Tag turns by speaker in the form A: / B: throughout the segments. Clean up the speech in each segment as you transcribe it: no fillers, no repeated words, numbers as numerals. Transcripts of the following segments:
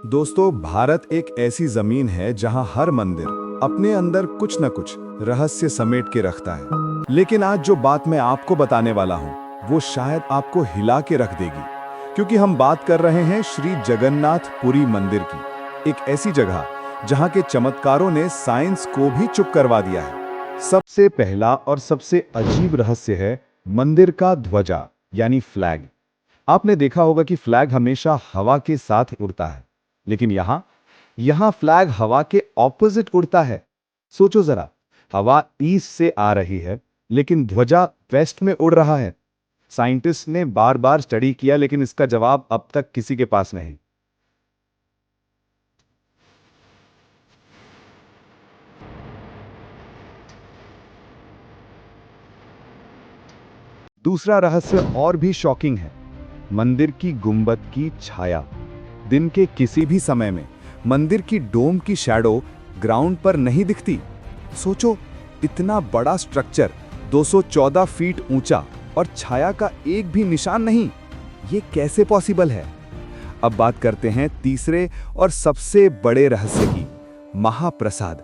A: दोस्तों, भारत एक ऐसी जमीन है जहां हर मंदिर अपने अंदर कुछ न कुछ रहस्य समेट के रखता है। लेकिन आज जो बात मैं आपको बताने वाला हूं, वो शायद आपको हिला के रख देगी, क्योंकि हम बात कर रहे हैं श्री जगन्नाथ पुरी मंदिर की। एक ऐसी जगह जहां के चमत्कारों ने साइंस को भी चुप करवा दिया है। सबसे पहला और सबसे अजीब रहस्य है मंदिर का ध्वजा यानी फ्लैग। आपने देखा होगा कि फ्लैग हमेशा हवा के साथ उड़ता है, लेकिन यहां फ्लैग हवा के ऑपोजिट उड़ता है। सोचो जरा, हवा ईस्ट से आ रही है लेकिन ध्वजा वेस्ट में उड़ रहा है। साइंटिस्ट ने बार बार स्टडी किया, लेकिन इसका जवाब अब तक किसी के पास नहीं। दूसरा रहस्य और भी शॉकिंग है, मंदिर की गुंबद की छाया। दिन के किसी भी समय में मंदिर की डोम की शैडो ग्राउंड पर नहीं दिखती। सोचो, इतना बड़ा स्ट्रक्चर 214 फीट ऊंचा और छाया का एक भी निशान नहीं। ये कैसे पॉसिबल है? अब बात करते हैं तीसरे और सबसे बड़े रहस्य की, महाप्रसाद।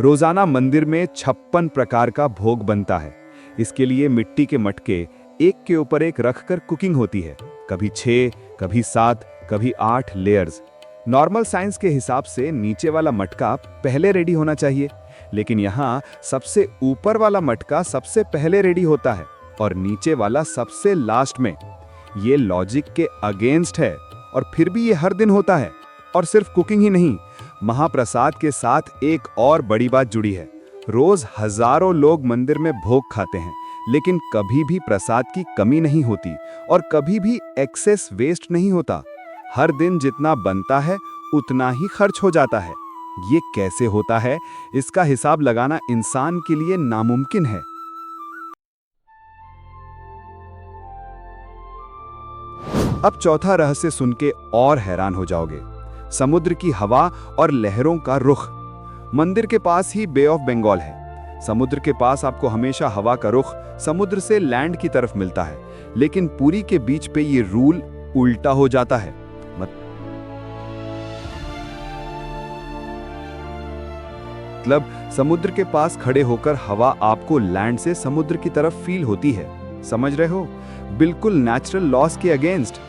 A: रोजाना मंदिर में 56 प्रकार का भोग बनता है। इसके लिए मिट्टी के मटके एक के ऊपर एक रखकर कुकिंग होती है। कभी 6, कभी 7, कभी 8 लेयर्स। नॉर्मल साइंस के हिसाब से नीचे वाला मटका पहले रेडी होना चाहिए, लेकिन यहाँ सबसे ऊपर वाला मटका सबसे पहले रेडी होता है और नीचे वाला सबसे लास्ट में। ये लॉजिक के अगेंस्ट है, और फिर भी ये हर दिन होता है। और सिर्फ कुकिंग ही नहीं, महाप्रसाद के साथ एक और बड़ी बात जुड़ी है। रोज हजारों लोग मंदिर में भोग खाते हैं, लेकिन कभी भी प्रसाद की कमी नहीं होती और कभी भी एक्सेस वेस्ट नहीं होता। हर दिन जितना बनता है उतना ही खर्च हो जाता है। ये कैसे होता है, इसका हिसाब लगाना इंसान के लिए नामुमकिन है। अब चौथा रहस्य सुन के और हैरान हो जाओगे, समुद्र की हवा और लहरों का रुख। मंदिर के पास ही बे ऑफ बंगाल है। समुद्र के पास आपको हमेशा हवा का रुख समुद्र से लैंड की तरफ मिलता है, लेकिन पुरी के बीच पे ये रूल उल्टा हो जाता है। मतलब समुद्र के पास खड़े होकर हवा आपको लैंड से समुद्र की तरफ फील होती है। समझ रहे हो? बिल्कुल नेचुरल लॉस के अगेंस्ट।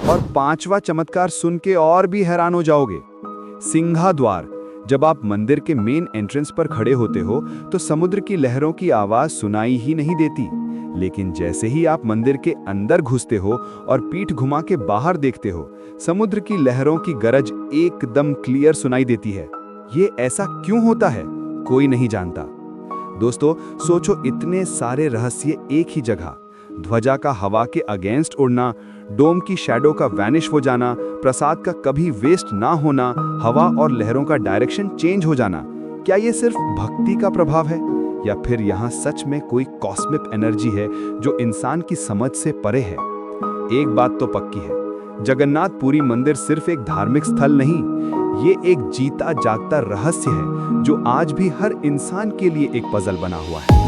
A: और पांचवा चमत्कार सुन के और भी हैरान हो जाओगे, सिंहाद्वार। जब आप मंदिर के मेन एंट्रेंस पर खड़े होते हो तो समुद्र की लहरों की आवाज सुनाई ही नहीं देती, लेकिन जैसे ही आप मंदिर के अंदर घुसते हो और पीठ घुमा के बाहर देखते हो, समुद्र की लहरों की गरज एकदम क्लियर सुनाई देती है। ये ऐसा क्यों होता है, कोई नहीं जानता। दोस्तों सोचो, इतने सारे रहस्य एक ही जगह। ध्वजा का हवा के अगेंस्ट उड़ना, डोम की शैडो का वैनिश हो जाना, प्रसाद का कभी वेस्ट ना होना, हवा और लहरों का डायरेक्शन चेंज हो जाना। क्या ये सिर्फ भक्ति का प्रभाव है, या फिर यहाँ सच में कोई कॉस्मिक एनर्जी है जो इंसान की समझ से परे है? एक बात तो पक्की है, जगन्नाथ पुरी मंदिर सिर्फ एक धार्मिक स्थल नहीं, ये एक जीता जागता रहस्य है जो आज भी हर इंसान के लिए एक पजल बना हुआ है।